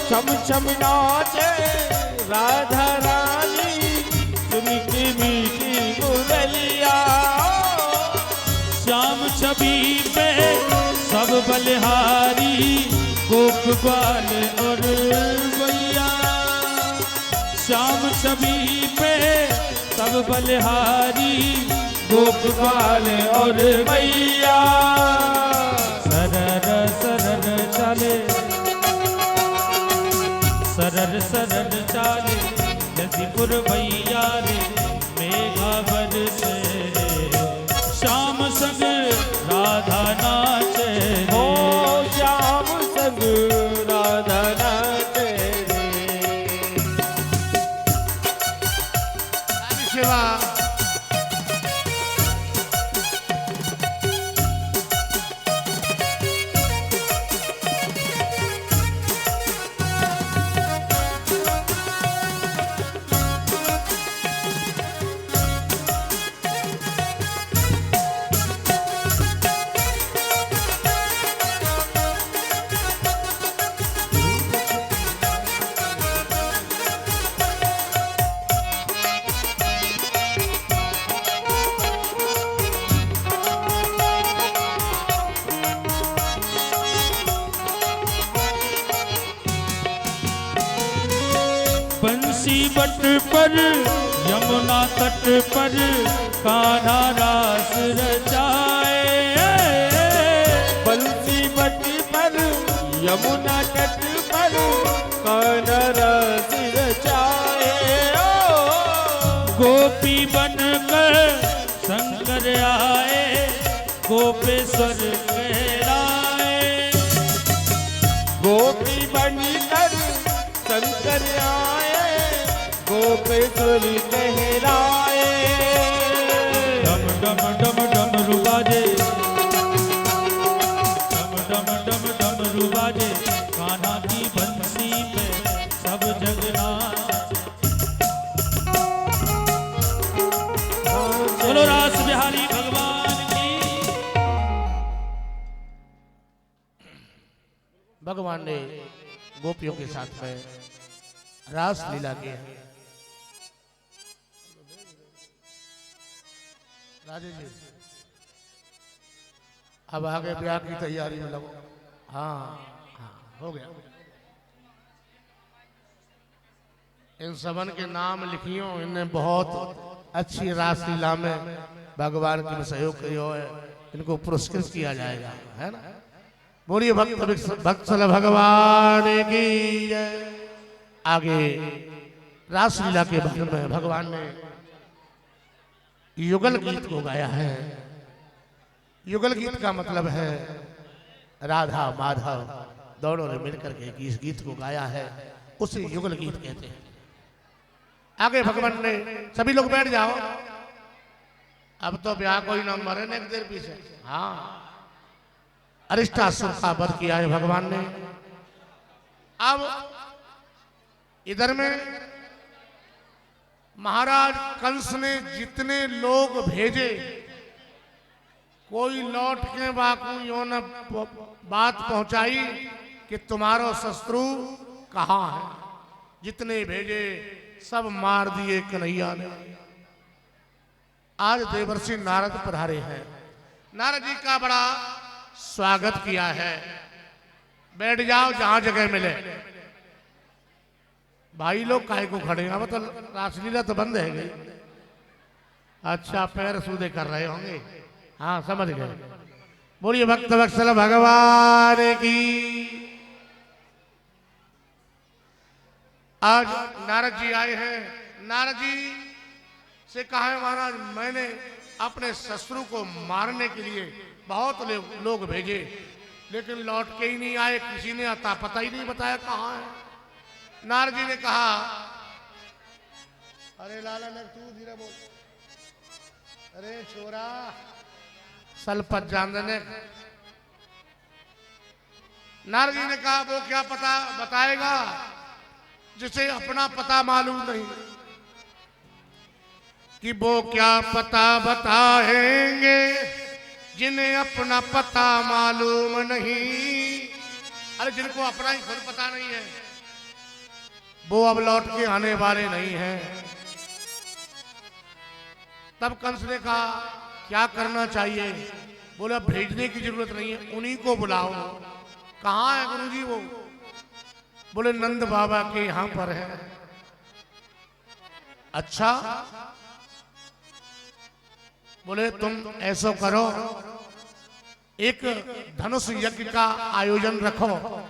छम छम नाचे राधा रानी सुन की मीठी मुरलिया। श्याम छवि पे सब बलिहारी गोप ग्वाल और मैया। श्याम छवि पे सब बलिहारी गोप ग्वाल और मैया। सरर सरर चाले सरर सरर चाले नदीपुर भैया रे मेघा बरसे रे। श्याम संग राधा नाचे रे। ओ श्याम संग राधा नाचे रे। सेवा बंसी बट पर यमुना तट पर कान्हा रास रचाए। बंसी बट पर यमुना तट पर कान्हा रास रचाए। गोपी बनकर शंकर आए गोपेश्वर कहलाए। गोपी बनकर शंकर आए गोपेश्वर कहलाए। डम डम डम डमरू बाजे डम डम डम डमरू बाजे कान्हा की बंसी पे सब जग नाचे। बोलो रास बिहारी भगवान की। भगवान ने गोपियों के साथ में रास लीला की है। राजे जी अब आगे ब्याह की तैयारी में लगो। हाँ हाँ हो गया। इन सबन के नाम लिखियो। इनने बहुत अच्छी रास लीला में भगवान की सहयोग किया है। इनको पुरस्कृत किया जाएगा, है ना। बोलिए भक्तवत्सल भगवान की जय। आगे रासलीला के बारे में भगवान ने युगल गीत को गाया है। युगल गीत का मतलब है राधा माधव दोनों ने मिलकर के इस गीत को गाया है, उसे युगल गीत कहते हैं। आगे भगवान ने सभी लोग बैठ जाओ। अब तो ब्याह कोई ना मरे ने देर पीछे। हाँ अरिष्टासुर का वध किया है भगवान ने। अब इधर में महाराज कंस ने जितने लोग भेजे कोई लौट के बाकू यो न बात पहुंचाई कि तुम्हारो शत्रु कहाँ है। जितने भेजे सब मार दिए कन्हैया ने। आज देवर्षि नारद पधारे हैं। नारद जी का बड़ा स्वागत किया है। बैठ जाओ जहां जगह मिले। भाई लोग काहे को खड़े हैं। तो रासलीला तो बंद है गई। अच्छा पैर सूदे कर रहे होंगे। हाँ समझ गए। बोलिए भक्तवत्सल भगवान की। आज नारद जी आए हैं। नारद जी से कहा है महाराज मैंने अपने शत्रु को मारने के लिए बहुत लोग भेजे लेकिन लौट के ही नहीं आए। किसी ने अता पता ही नहीं बताया कहाँ है। नारद जी ने कहा अरे लाला लग तू धीरे बोल। अरे छोरा सलपत जानने। नारद जी ने कहा वो क्या पता बताएगा जिसे अपना पता मालूम नहीं। कि वो क्या पता बताएंगे जिन्हें अपना पता मालूम नहीं। अरे जिनको अपना ही खुद पता नहीं है वो अब लौट के आने वाले नहीं हैं। तब कंस ने कहा क्या करना चाहिए? बोला भेजने की जरूरत नहीं है, उन्हीं को बुलाओ। कहाँ है गुरुजी वो? बोले नंद बाबा के यहां पर है। अच्छा, बोले तुम ऐसा करो, एक धनुष यज्ञ का आयोजन रखो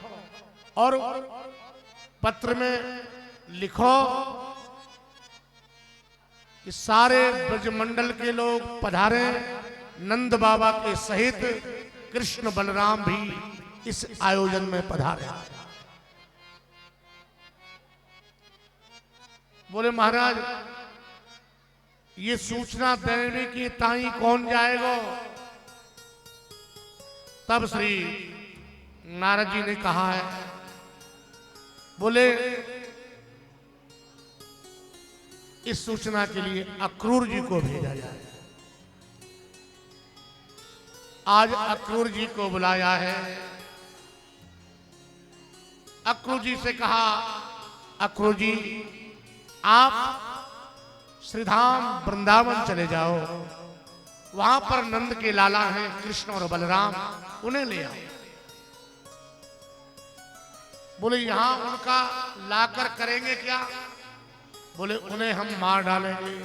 और पत्र में लिखो कि सारे ब्रजमंडल के लोग पधारे, नंद बाबा के सहित कृष्ण बलराम भी इस आयोजन में पधारे। बोले महाराज ये सूचना देने की ताई कौन जाएगा? तब श्री नारद जी ने कहा है, बोले इस सूचना के लिए अक्रूर जी को भेजा जाए। आज अक्रूर जी को बुलाया है। अक्रूर जी से कहा, अक्रूर जी आप श्रीधाम वृंदावन चले जाओ, वहां पर नंद के लाला हैं कृष्ण और बलराम, उन्हें ले आओ। बोले यहां उनका लाकर करेंगे क्या? बोले उन्हें हम मार डालेंगे।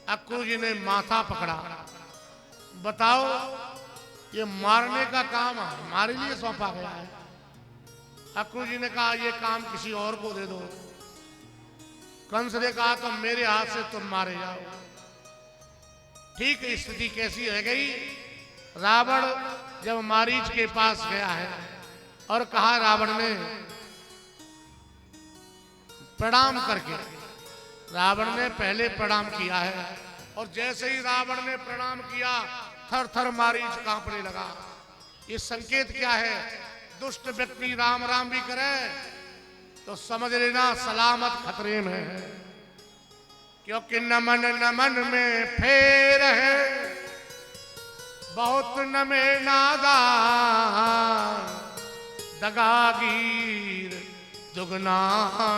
अक्रूर जी ने माथा पकड़ा, बताओ ये मारने का काम हमारे लिए सौंपा गया है। अक्रूर जी ने कहा ये काम किसी और को दे दो। कंस ने कहा तो मेरे हाथ से तुम मारे जाओ। ठीक स्थिति कैसी रह गई? रावण जब मारीच के पास गया है और कहा, रावण ने प्रणाम करके, रावण ने पहले प्रणाम किया है और जैसे ही रावण ने प्रणाम किया थर थर मारीच कांपने लगा। ये संकेत क्या है? दुष्ट व्यक्ति राम राम भी करे तो समझ लेना सलामत खतरे में है, क्योंकि नमन नमन में फेर है, बहुत नमे नादान, दगागीर दुगना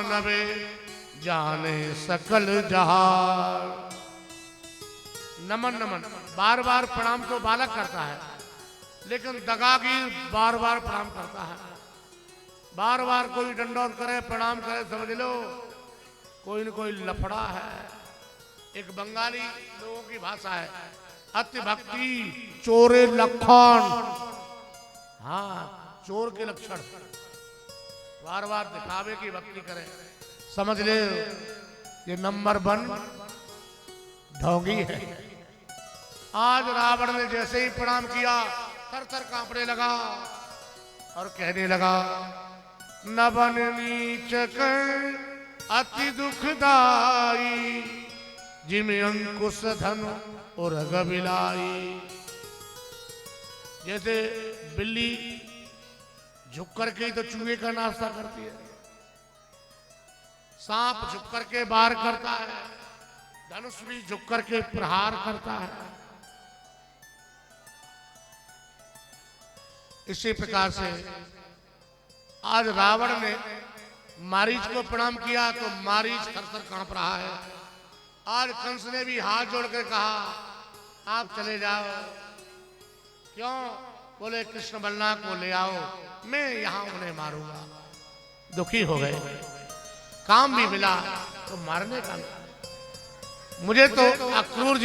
नवे, जाने सकल जहार। नमन नमन बार बार प्रणाम तो बालक करता है, लेकिन दगागीर बार बार प्रणाम करता है। बार बार कोई दंडौत करे, प्रणाम करे, समझ लो कोई न कोई लफड़ा है। एक बंगाली लोगों की भाषा है, अति भक्ति चोरे लक्षण। हाँ, चोर के लक्षण, बार बार दिखावे की भक्ति करे। समझ ले ये नंबर 1 ढोंगी है। आज रावण ने जैसे ही प्रणाम किया थर थर कांपने लगा और कहने लगा, नवन नीच कर अति दुखदाई, जिमे अंकुश धन और गबिलाई। जैसे बिल्ली झुक करके ही तो चूहे का नाश्ता करती है, सांप झुक करके वार करता है, धनुष भी झुक करके प्रहार करता है। इसी प्रकार से आज रावण ने मारीच को प्रणाम किया तो मारीच थर-थर कांप रहा है। आज कंस ने भी हाथ जोड़कर कहा, आप चले जाओ। क्यों? बोले कृष्ण बलराम को ले आओ, मैं यहां उन्हें मारूंगा। दुखी हो गए, काम भी मिला तो मारने का। मुझे तो अक्रूर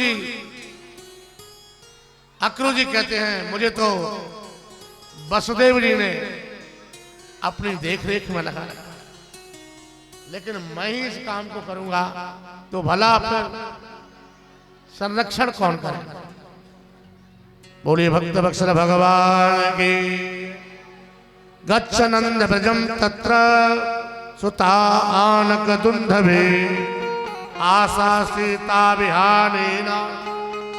जी कहते हैं, मुझे तो वसुदेव जी ने अपनी देखरेख में लगा, लेकिन मैं ही इस काम को करूंगा तो भला फिर संरक्षण कौन करेगा? बोलिए भक्त वत्सल भगवान की। गच्छ नंद ब्रजम तत्र सुता आनक दुंधवे, आशा सीता विहानेन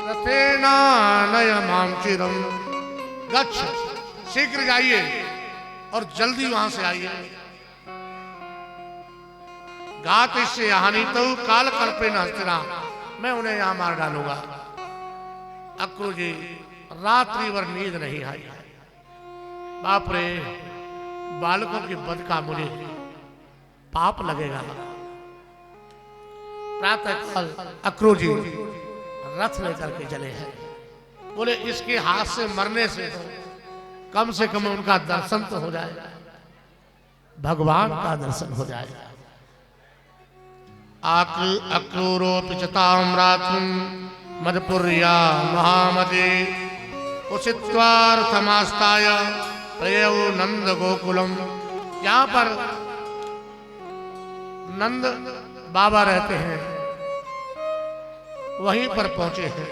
रथेना नय माम चिरम। गच्छ, शीघ्र जाइए और जल्दी वहां से आइए। घात इससे हानि तो काल कल्पे नस्तिना, मैं उन्हें यहां मार डालूंगा। अक्रूर जी रात्रि भर नींद नहीं आई। बाप रे, बालकों की बद का मुझे पाप लगेगा। प्रातः काल अक्रूर जी रथ लेकर के चले हैं। बोले इसके हाथ से मरने से तो कम से कम उनका दर्शन तो हो जाएगा, भगवान का दर्शन हो जाएगा। अक्रूरो पिचताम रात्रिम मदपुर्या महामते उचित्वार्थमास्ताय प्रयौ नंद गोकुलम। यहाँ पर नंद बाबा रहते हैं, वहीं पर पहुंचे हैं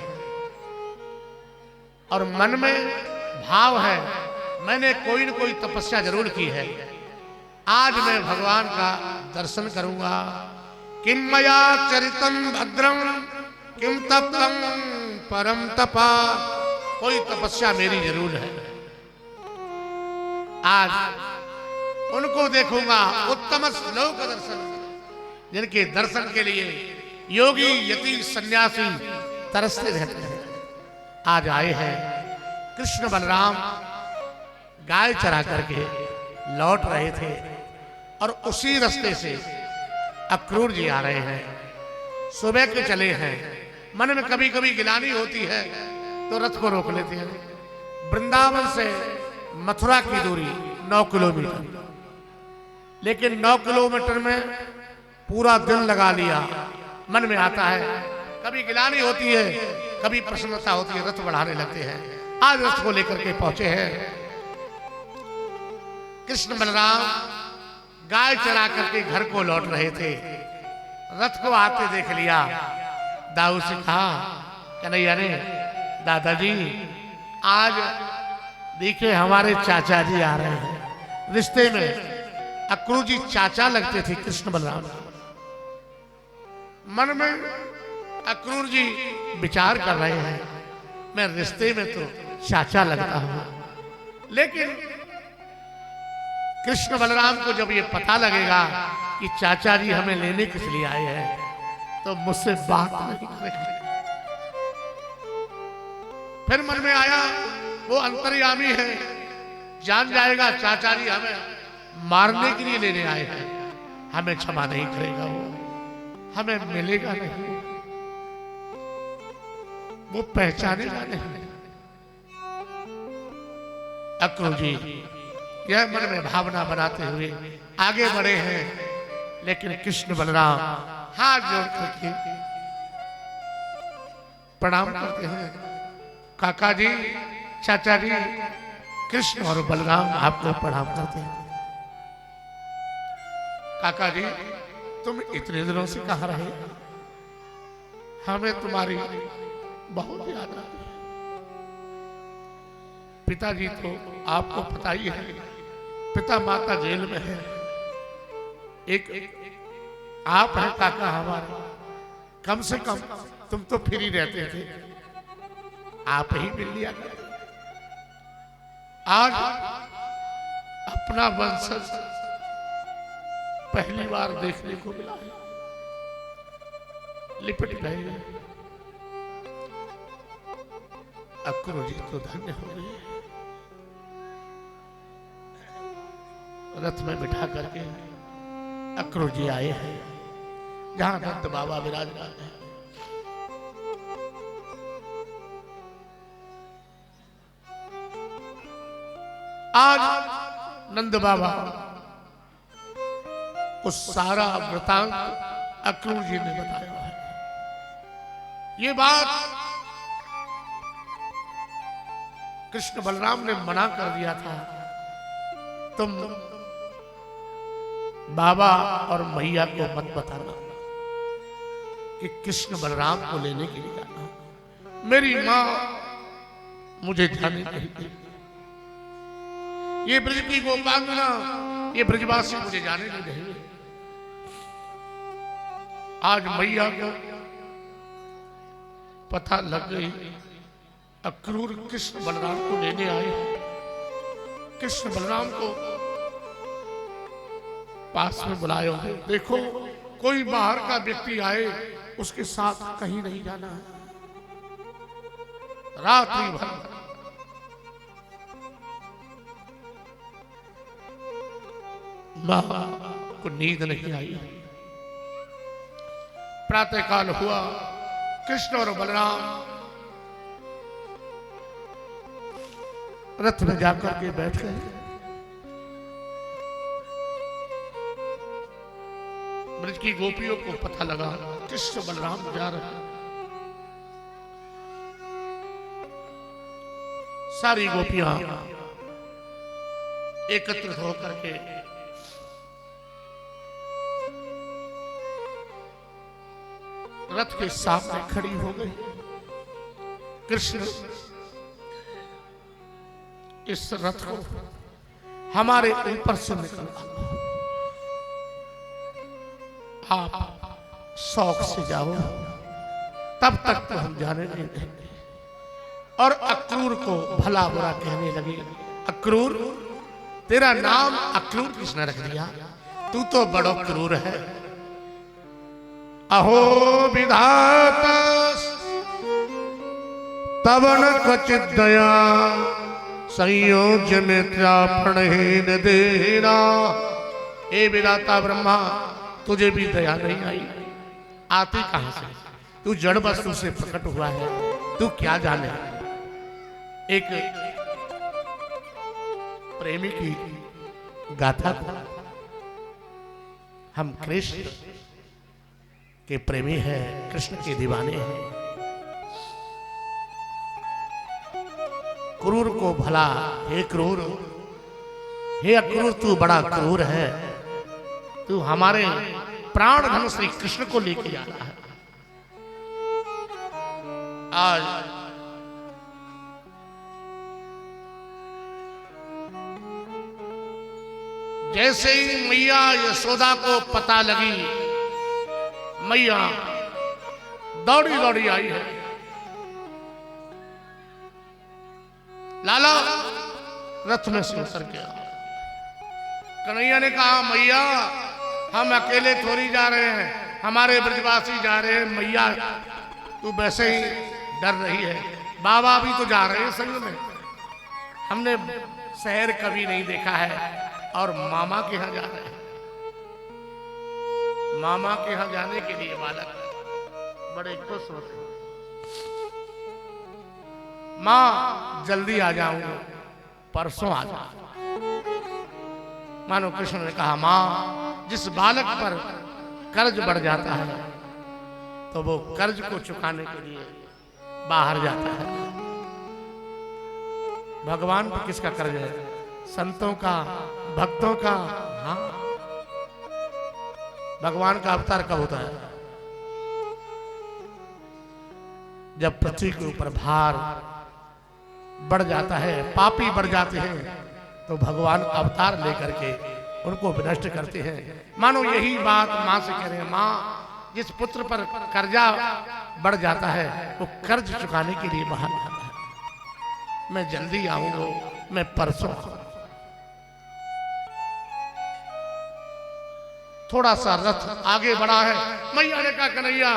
और मन में भाव है मैंने कोई न कोई तपस्या जरूर की है, आज मैं भगवान का दर्शन करूंगा। किम मया चरितम भद्रम किम तप्तम परम तपा, कोई तपस्या मेरी जरूर है, आज उनको देखूंगा। उत्तम श्लोक दर्शन, जिनके दर्शन के लिए योगी यति सन्यासी तरसते रहते हैं, आज आए हैं। कृष्ण बलराम गाय चरा करके लौट रहे थे और उसी रास्ते से अक्रूर जी आ रहे हैं। सुबह के चले हैं, मन में कभी कभी गिलानी होती है तो रथ को रोक लेते हैं। वृंदावन से मथुरा की दूरी 9 किलोमीटर, लेकिन 9 किलोमीटर में पूरा दिन लगा लिया। मन में आता है, कभी गिलानी होती है, कभी प्रसन्नता होती है, रथ बढ़ाने लगते हैं। आज रथ को लेकर के पहुंचे हैं। कृष्ण बलराम गाय चरा करके घर को लौट रहे थे, रथ को आते देख लिया। दाऊ से कहा, कन्हैया ने, दादाजी आज देखिए हमारे चाचा जी आ रहे हैं। रिश्ते में अक्रूर जी चाचा लगते थे कृष्ण बलराम। मन में अक्रूर जी विचार कर रहे हैं, मैं रिश्ते में तो चाचा लगता हूं, लेकिन कृष्ण बलराम को जब ये पता लगेगा कि चाचा जी हमें लेने किस लिए आए हैं तो मुझसे बात नहीं करेंगे। फिर मन में आया वो अंतर्यामी है, जान जाएगा चाचा जी हमें मारने के लिए लेने आए हैं, हमें क्षमा नहीं करेगा, वो हमें मिलेगा नहीं, वो पहचानेगा नहीं। अक्रूर जी यह मन में भावना बनाते हुए आगे बढ़े हैं, लेकिन कृष्ण बलराम हाथ जोड़ करके प्रणाम करते हैं। काका जी, चाचा जी, कृष्ण और बलराम आपको प्रणाम करते हैं। काका जी, तुम इतने दिनों से कहाँ रहे, हमें तुम्हारी बहुत याद आती है। पिताजी तो आपको पता ही है, पिता माता जेल में है, एक आप हैं काका हमारे, कम से कम तुम तो फ्री रहते थे, आप ही मिल लिया करते। आज अपना वंशज पहली बार देखने को मिला है, लिपट गए। अक्रूर जी तो धन्य हो गए, रथ में बिठा करके अक्रूर जी आए हैं जहां नंद बाबा विराजमान है। आज नंद बाबा उस सारा वृतांत अक्रूर जी ने बताया है। ये बात कृष्ण बलराम ने मना कर दिया था, तुम बाबा और मैया को मत बताना कि कृष्ण बलराम को लेने के लिए जाना। मेरी माँ मुझे जाने नहीं दी, ये ब्रज की गोपांगना, ये ब्रजवासी मुझे जाने नहीं देंगे। आज मैया को पता लग गई अक्रूर कृष्ण बलराम को लेने आए हैं। कृष्ण बलराम को पास में बुलाए हो, देखो कोई बाहर का व्यक्ति आए उसके साथ कहीं नहीं जाना है। रात्रि भर मां उनको नींद नहीं आई। प्रातःकाल हुआ, कृष्ण और बलराम रथ में जाकर के बैठ गए। ब्रज की गोपियों को पता लगा कृष्ण बलराम जा रहे हैं। सारी गोपियां एकत्रित होकर के रथ के सामने खड़ी हो गई। कृष्ण इस रथ को हमारे ऊपर से निकलवा, आप शौक से जाओ, तब तक तो हम जाने नहीं देंगे। और अक्रूर को भला बुरा कहने लगे। अक्रूर, तेरा नाम अक्रूर किसने रख दिया? तू तो बड़ो क्रूर है। अहो विधाता तब न क्वचित दया संयोज्य मित्रापणहीन देना। ए विधाता ब्रह्मा, तुझे भी दया नहीं आई? आती कहां से? तू जड़ वस्तु से प्रकट हुआ है, तू क्या जाने? एक प्रेमी की गाथा को हम कृष्ण के प्रेमी हैं, कृष्ण के दीवाने हैं। क्रूर को भला, हे क्रूर, हे अक्रूर, तू बड़ा क्रूर है। तू हमारे प्राण धन श्री कृष्ण को लेके जा रहा है। आज जैसे ही मैया यशोदा को पता लगी, मैया दौड़ी दौड़ी आई है। लाला रथ में से उतर गया। कन्हैया ने कहा, मैया हम अकेले थोड़ी जा रहे हैं, हमारे ब्रजवासी जा रहे हैं। मैया तू वैसे ही डर रही है, बाबा भी तो जा रहे हैं संग में। हमने शहर कभी नहीं देखा है और मामा के यहां जा रहे हैं। मामा के यहां जाने के लिए बालक बड़े खुश होते हैं। मां जल्दी आ जाऊंगा, परसों आ जाऊंगा। मानो कृष्ण ने कहा, मां जिस बालक पर कर्ज बढ़ जाता है तो वो कर्ज को चुकाने के लिए बाहर जाता है। भगवान पर किसका कर्ज है? संतों का, भक्तों का। हाँ, भगवान का अवतार कब होता है? जब पृथ्वी के ऊपर भार बढ़ जाता है, पापी बढ़ जाते हैं, तो भगवान अवतार लेकर के उनको विनष्ट करते हैं। मानो यही बात मां से कह रहे हैं, मां जिस पुत्र पर कर्जा बढ़ जाता है वो कर्ज चुकाने के लिए बाहर जाता है। मैं जल्दी आऊंगा, मैं परसों। थोड़ा सा रथ आगे बढ़ा है। मैया ने कहा, कन्हैया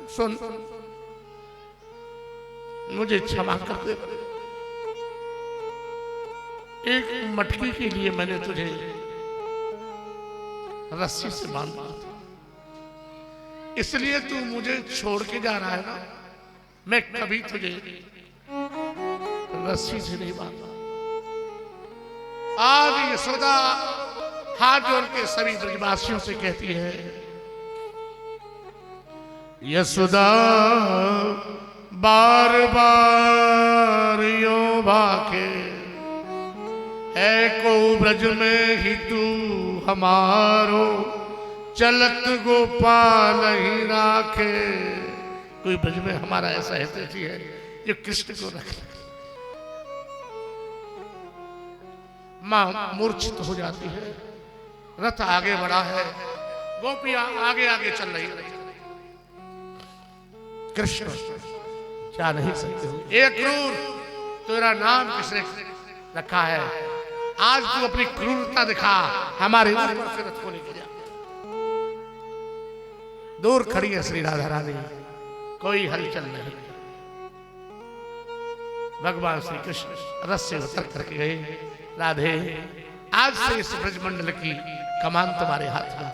सुन, मुझे क्षमा कर दे। एक मटकी के लिए मैंने तुझे रस्सी से बांधा था, इसलिए तू मुझे छोड़ के जा रहा है ना। मैं कभी तुझे रस्सी से नहीं बांधा। आज यशोदा हाथ जोड़ के सभी ब्रजवासियों से कहती है, यशोदा बार बार यूं भाके है को ब्रज में ही तू हमारो, चलत गोपाल ही राखे। कोई ब्रज में हमारा ऐसा हितैषी है जो कृष्ण को रख। मां मूर्छित हो जाती है। रथ आगे बढ़ा है, गोपियां आगे आगे चल रही है। कृष्ण जा नहीं सकते। एक क्रूर, तेरा नाम किसने रखा है? आज तू अपनी क्रूरता दिखा, हमारे ऊपर से रथ को लेके जा। दूर खड़ी है श्री राधा रानी, कोई हलचल नहीं। भगवान श्री कृष्ण रथ से उतर करके गए। राधे, आज से इस ब्रजमंडल की कमान तुम्हारे हाथ में,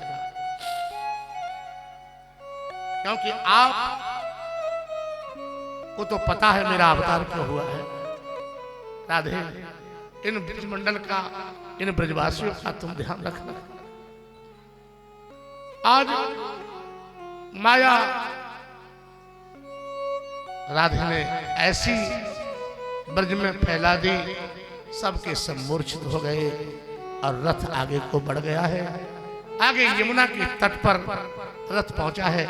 क्योंकि आप को तो पता है मेरा अवतार क्यों हुआ है। राधे, इन ब्रजमंडल का, इन ब्रजवासियों का तुम ध्यान रखना। आज माया राधे ने ऐसी ब्रज में फैला दी, सबके सब मूर्छित हो गए और रथ आगे को बढ़ गया है। आगे यमुना के तट पर रथ पहुंचा है।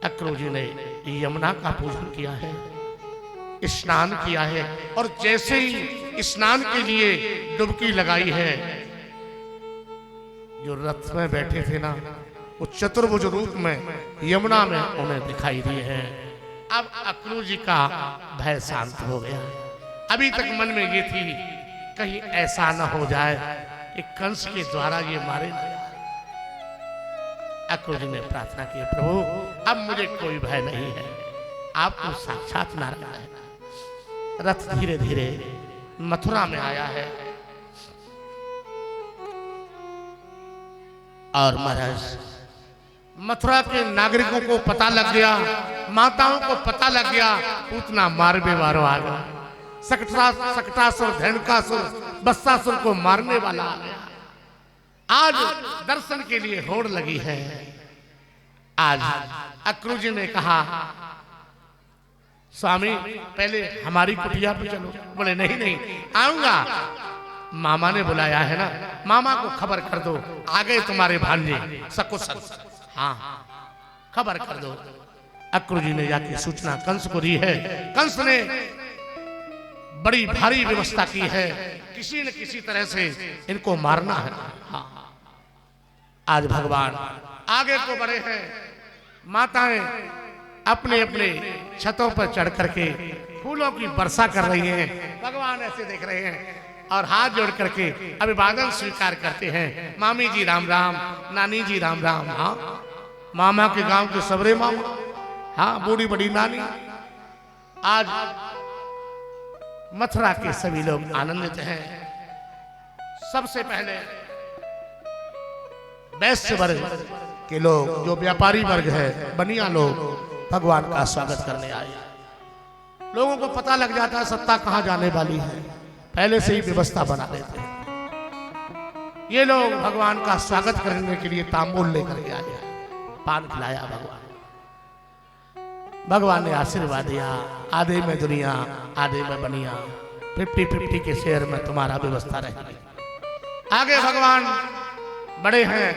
अक्रूर जी ने यमुना का पूजन किया है, स्नान किया है, और जैसे ही स्नान के लिए डुबकी लगाई है, जो रथ में बैठे थे ना, वो चतुर्भुज रूप में यमुना में उन्हें दिखाई दिए हैं। अब अक्रूर जी का भय शांत हो गया। अभी तक मन में ये थी कहीं ऐसा न हो जाए कि कंस के द्वारा ये मारे न जाए। अक्रूर जी ने प्रार्थना की, प्रभु अब मुझे कोई भय नहीं है, आप तो साक्षात नारायण हैं। रथ धीरे धीरे मथुरा में आया है और महाराज मथुरा के नागरिकों को पता लग गया, माताओं को पता लग गया, पूतना मारने वालों आ गया। सकटासुर, धेनुकासुर, बस्सासुर को मारने वाला आ गया। आज दर्शन के लिए होड़ लगी है। आज अक्रूर जी ने कहा, स्वामी पहले हमारी कुटिया पे चलो। बोले नहीं नहीं आऊंगा, मामा ने बुलाया है ना, मामा को खबर कर दो, आ गए तुम्हारे भांजे सकुशल। हाँ खबर कर दो। अक्रूर जी ने जाके सूचना कंस को दी है। कंस ने बड़ी भारी व्यवस्था की है, किसी न किसी तरह से इनको मारना है। हाँ आज भगवान आगे को बढ़े हैं। माताएं अपने अपने छतों पर चढ़ करके फूलों की वर्षा कर रही हैं। भगवान ऐसे देख रहे हैं और हाथ जोड़ करके अभिवादन स्वीकार करते हैं। मामी जी राम राम, नानी जी राम राम। हाँ मामा के गांव के सबरे मामा, हाँ बूढ़ी बड़ी नानी। आज मथुरा के सभी लोग आनंदित हैं। सबसे पहले वैश्य वर्ग के लोग, जो व्यापारी वर्ग है, बनिया लोग भगवान का स्वागत करने आए। लोगों को पता लग जाता है सत्ता कहां जाने वाली है, पहले से ही व्यवस्था बना देते हैं। ये लोग भगवान का स्वागत करने के लिए तांबूल लेकर के आए, पान खिलाया भगवान। भगवान ने आशीर्वाद दिया, आधे में दुनिया आधे में बनिया, 50-50 के शेयर में तुम्हारा व्यवस्था रहेगी। आगे भगवान बड़े हैं।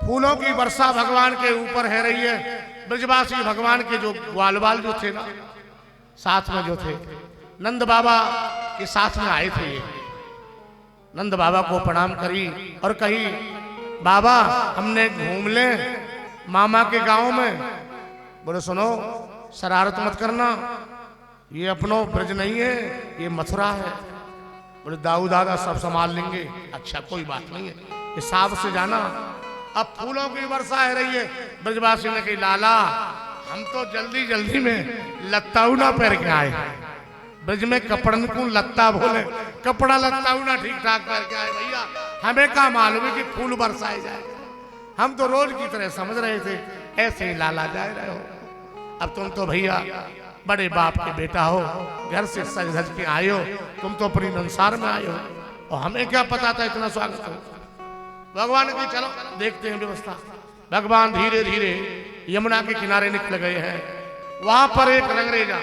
फूलों की वर्षा भगवान के ऊपर है रही है। ब्रजवासी भगवान के जो ग्वालवाल जो थे ना, साथ में जो थे, नंद बाबा के साथ में आए थे। ये नंद बाबा को प्रणाम करी और कही, बाबा हमने घूम ले मामा के गांव में। बोले सुनो शरारत मत करना, ये अपनो ब्रज नहीं है, ये मथुरा है। बोले दाऊ दादा सब संभाल लेंगे। अच्छा कोई बात नहीं है, हिसाब से जाना। अब फूलों की वर्षा है रही है। ब्रजवासी ने कही, लाला हम तो जल्दी जल्दी में लत्ताऊ ना पहन के आए। ब्रज में कपड़न को लत्ता बोले, कपड़ा लत्ताऊ ना ठीक ठाक पहन के आए। भैया हमें क्या मालूम है कि फूल बरसाए जाए, हम तो रोज की तरह समझ रहे थे, ऐसे ही लाला जा रहे हो। अब तुम तो भैया बड़े बाप के बेटा हो, घर से सज धज के आए हो, तुम तो अपनी संसार में आए हो, और हमें क्या पता था इतना स्वागत हो। भगवान की चलो देखते हैं व्यवस्था। भगवान धीरे धीरे यमुना के किनारे निकल गए हैं। वहां पर एक रंगरेजा,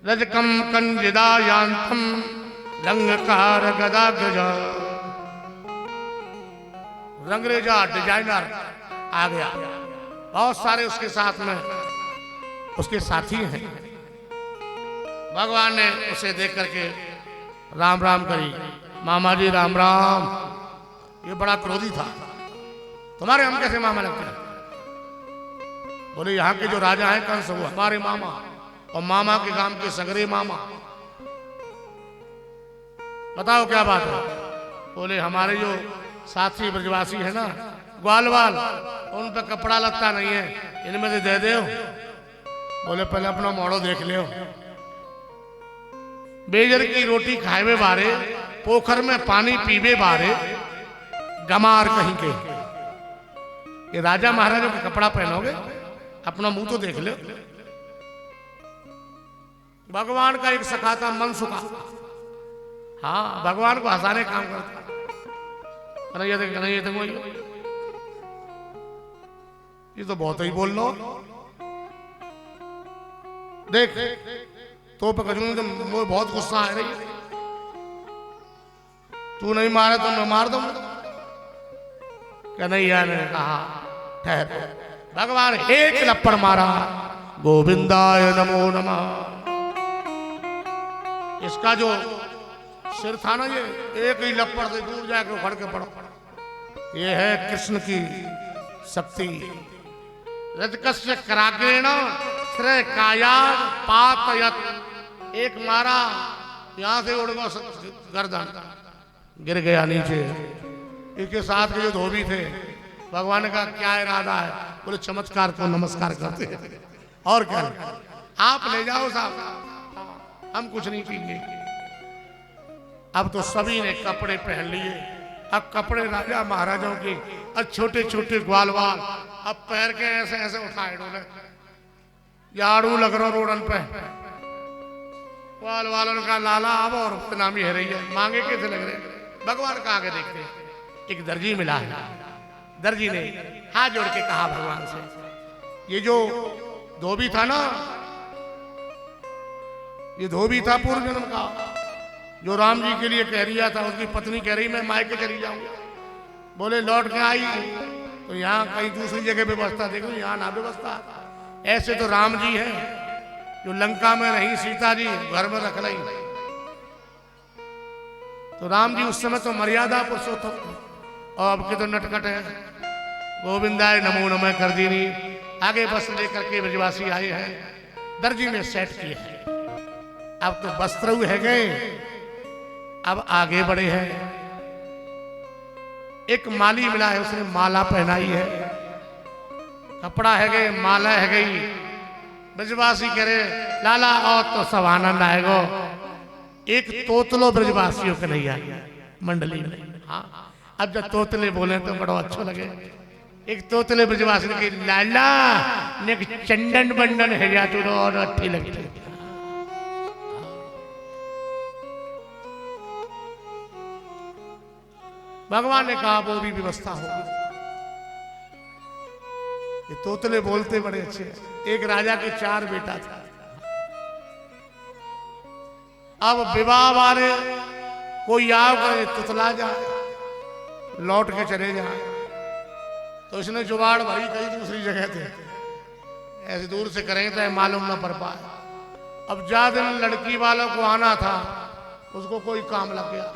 रजकम कंजिदा यांतम रंगकार गदा गजा, रंगरेजा डिजाइनर आ गया। बहुत सारे उसके साथ में उसके साथी हैं। भगवान ने उसे देख करके राम राम करी। मामा जी राम राम। ये बड़ा क्रोधी था, तुम्हारे हम कैसे मामा लगते हैं? बोले यहाँ के जो राजा हैं कंस, वो हमारे मामा, और मामा के गांव के सगरे मामा। बताओ क्या बात है? बोले हमारे जो साथी ब्रजवासी है ना, ग्वालवाल, उन पे कपड़ा लगता नहीं है, इनमें से दे दो। बोले पहले अपना मोड़ो देख लियो। बेजर की रोटी खाए बारे, पोखर में पानी पीवे बारे, गमार कहीं के। ये राजा महाराजा का कपड़ा पहनोगे, अपना मुंह तो देख लो। भगवान का एक सखा था मनसुखा। हाँ, भगवान को हंसाने काम करता। कन्हैया देख, कन्हैया देखो, ये तो बहुत ही बोल लो। देख तो पकड़ूंगी तो मुझे बहुत गुस्सा आ रही है। तू नहीं मारे तो मैं मार दूंगा। कन्हैया ने कहा ठहरो। भगवान एक लपड़ मारा, गोविंदाय नमो नमः। इसका जो सिर था ना, ये एक ही लपड़ से दूर जाकर उखड़ के पड़ा। ये है कृष्ण की शक्ति। रजकस्य कराग्रेण श्रेय काया पातयत। एक मारा, यहां से उड़ गया गर्दन, गिर गया नीचे। इसके साथ के जो धोबी थे, भगवान का क्या इरादा है? बोले चमत्कार को नमस्कार करते हैं। और क्या, आप ले जाओ साहब, हम कुछ नहीं पीएंगे। अब तो सभी ने कपड़े पहन लिए। अब कपड़े राजा महाराजाओं के, अब छोटे छोटे ग्वाल वाल, अब पैर के ऐसे ऐसे उठाए डोले, याड़ू लग रहा रोडन पे। ग्वाल वालन का लाला अब और बदनामी है रही है, मांगे कैसे लग रहे। भगवान का आगे देखते, एक दर्जी मिला है। दर्जी ने हाथ जोड़ के कहा भगवान से, ये जो धोबी था ना, ये धोबी था पूर्व जन्म का, जो राम जी के लिए कह रिया था। उसकी पत्नी कह रही मैं मायके चली जाऊंगा। बोले लौट के आई तो यहाँ कहीं दूसरी जगह व्यवस्था देखो, यहाँ ना व्यवस्था। ऐसे तो राम जी हैं जो लंका में रही, सीता जी घर में रख ली। तो राम जी उस समय तो मर्यादा पुरुषोत्तम, और अब के तो नटखट है। गोविंदाय नमो नमः कर दी नहीं। आगे बस लेकर के ब्रजवासी आए हैं, दर्जी ने सेट किए हैं। अब तो वस्त्र है गए, अब आगे बढ़े हैं। एक माली मिला है, उसने माला पहनाई है। कपड़ा है गए, माला है गई। ब्रजवासी कह रहे लाला और तो सब आनंद आएगो। एक तोतलो ब्रजवासियों के नहीं आया मंडली में। हाँ, अब जब तोतले बोले तो बड़ा अच्छा लगे। एक तोतले ब्रजवासी ने कहा लाला ने चंदन बंडन है जा, तो और अच्छी लगती। भगवान ने कहा वो भी व्यवस्था होगी। ये तोतले बोलते बड़े अच्छे। एक राजा के 4 बेटा था। अब विवाह वाले कोई आओ करे तुतला जाए, लौट के चले जाए। तो इसने जुगाड़ भरी, कहीं दूसरी जगह थे, ऐसे दूर से करेंगे तो मालूम ना पड़ पाए। अब जा दिन लड़की वालों को आना था, उसको कोई काम लग गया।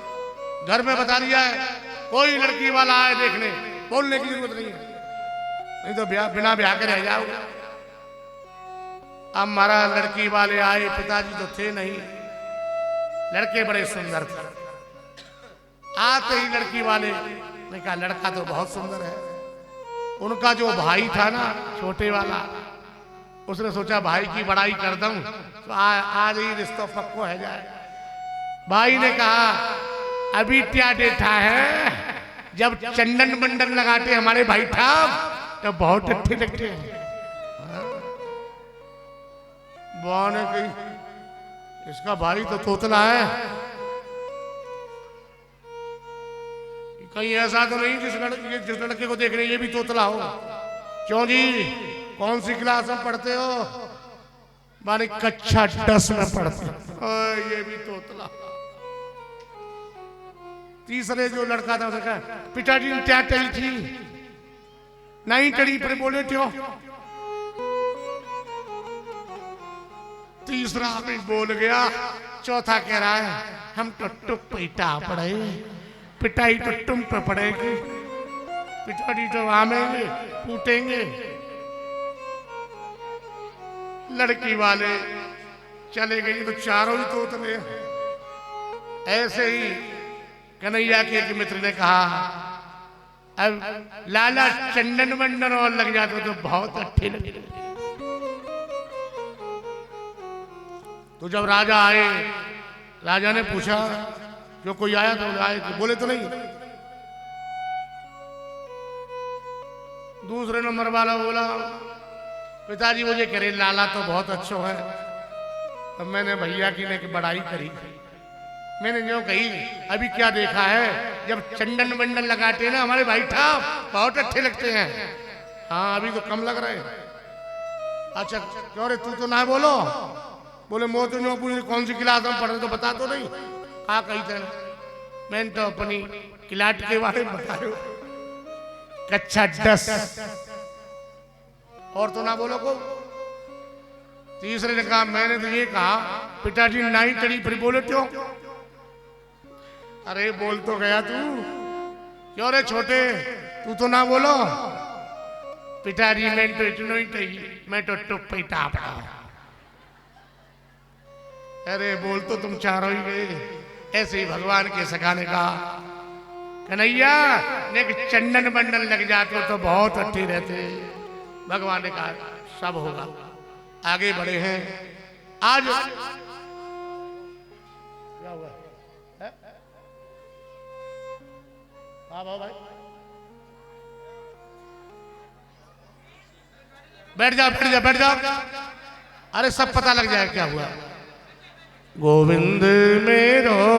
घर में बता दिया है कोई लड़की वाला आए देखने, बोलने की जरूरत नहीं है, नहीं तो बिना ब्याह के रह जाओगे। अब हमारा लड़की वाले आए, पिताजी तो थे नहीं, लड़के बड़े सुंदर थे। आते ही लड़की वाले ने कहा लड़का तो बहुत सुंदर है। उनका जो भाई था ना छोटे वाला, उसने सोचा भाई की बड़ाई कर दूं तो आज ही रिश्ता पक्को है जाए। भाई ने कहा अभी क्या देखा है, जब चंदन बंडन लगाते हमारे भाई था तो बहुत अच्छे लगते हैं। बुआ ने कही इसका भाई तो तोतला है, कहीं ऐसा तो नहीं जिस लड़के को देख रहे ये भी तोतला हो। क्यों जी, कौन सी क्लास में पढ़ते हो? माने कक्षा 10 में पढ़ते हो। ये भी तोतला। तीसरे जो लड़का था उसने कहा पिताजी ने क्या टली थी, नहीं टली पर बोले क्यों? तीसरा भी बोल गया। चौथा कह रहा है हम तो टुप पिटा पड़े, पिटाई तो तुम पे पड़ेगी, पिटाई तो आमेंगे कूटेंगे। लड़की वाले चले गए तो चारों ही तोतले। ऐसे ही कन्हैया के एक मित्र ने कहा अब लाला चंदन बंडन और लग जाते तो बहुत अच्छे लगे। तो जब राजा आए राजा ने पूछा जो कोई आया तो आए तो बोले तो नहीं। दूसरे नंबर वाला बोला पिताजी मुझे करे लाला तो बहुत अच्छा है। तब मैंने भैया की ने बड़ाई करी। मैंने जो कही अभी क्या देखा है जब चंदन बंडन लगाते ना हमारे भाई ठाम बहुत अच्छे लगते हैं। हाँ अभी तो कम लग रहे हैं। अच्छा क्यों रे तू तो ना बोलो। बोले मोती नो पूरी कौन सी क्लास में पढ़े तो बता तो नहीं। कहा कही थे मैंने तो अपनी किलाट के बारे में बताया कक्षा 10 और तो ना बोलो को। तीसरे ने कहा मैंने तो ये कहा पिताजी नाई कड़ी फिर बोले क्यों। अरे बोल तो गया तू। क्यों रे छोटे तू तो ना बोलो। पिताजी मैं तो इतना ही कही मैं तो टुप पे टापड़ा। अरे बोल तो तुम चारों ही गए। ऐसे ही भगवान के सखाने का कन्हैया ने चंदन बंडन लग जाते तो बहुत अच्छे रहते। भगवान ने कहा सब होगा। आगे बढ़े हैं आज क्या हुआ है? हाँ भाई बैठ जाओ बैठ जाओ बैठ जाओ। अरे सब पता लग जाए क्या हुआ। गोविंद मेरो